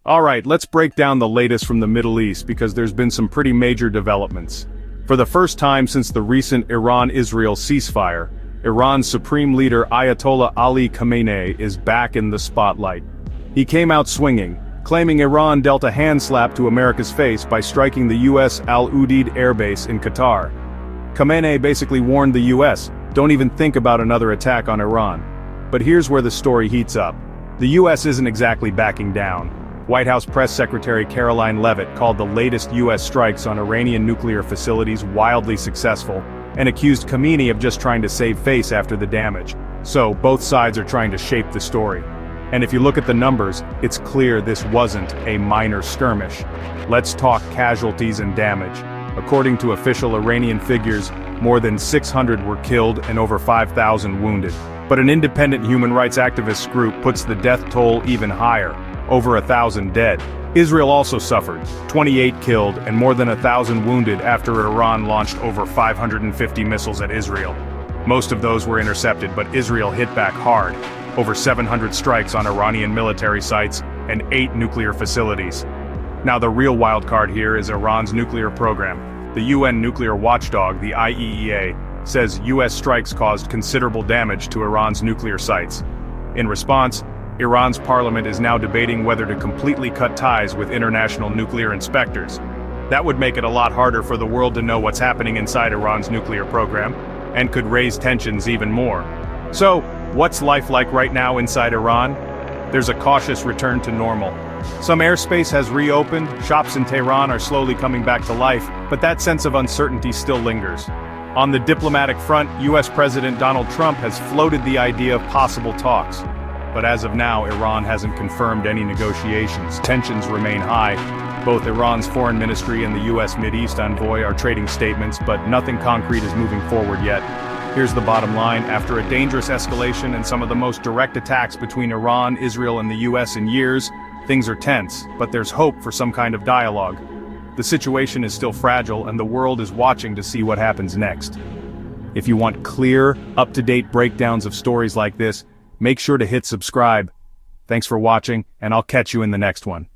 Alright, let's break down the latest from the Middle East because there's been some pretty major developments. For the first time since the recent Iran-Israel ceasefire, Iran's supreme leader Ayatollah Ali Khamenei is back in the spotlight. He came out swinging, claiming Iran dealt a hand slap to America's face by striking the US Al Udeid airbase in Qatar. Khamenei basically warned the US, don't even think about another attack on Iran. But here's where the story heats up. The US isn't exactly backing down. White House Press Secretary Caroline Leavitt called the latest US strikes on Iranian nuclear facilities wildly successful, and accused Khamenei of just trying to save face after the damage. So, both sides are trying to shape the story. And if you look at the numbers, it's clear this wasn't a minor skirmish. Let's talk casualties and damage. According to official Iranian figures, more than 600 were killed and over 5,000 wounded. But an independent human rights activist group puts the death toll even higher, over 1,000 dead. Israel also suffered, 28 killed and more than 1,000 wounded after Iran launched over 550 missiles at Israel. Most of those were intercepted, but Israel hit back hard, over 700 strikes on Iranian military sites and 8 nuclear facilities. Now the real wild card here is Iran's nuclear program. The UN nuclear watchdog, the IAEA, says US strikes caused considerable damage to Iran's nuclear sites. In response, Iran's parliament is now debating whether to completely cut ties with international nuclear inspectors. That would make it a lot harder for the world to know what's happening inside Iran's nuclear program, and could raise tensions even more. So, what's life like right now inside Iran? There's a cautious return to normal. Some airspace has reopened, shops in Tehran are slowly coming back to life, but that sense of uncertainty still lingers. On the diplomatic front, US President Donald Trump has floated the idea of possible talks. But as of now, Iran hasn't confirmed any negotiations. Tensions remain high. Both Iran's foreign ministry and the US Mideast envoy are trading statements, but nothing concrete is moving forward yet. Here's the bottom line: after a dangerous escalation and some of the most direct attacks between Iran, Israel, and the US in years, things are tense, but there's hope for some kind of dialogue. The situation is still fragile, and the world is watching to see what happens next. If you want clear, up-to-date breakdowns of stories like this, make sure to hit subscribe. Thanks for watching, and I'll catch you in the next one.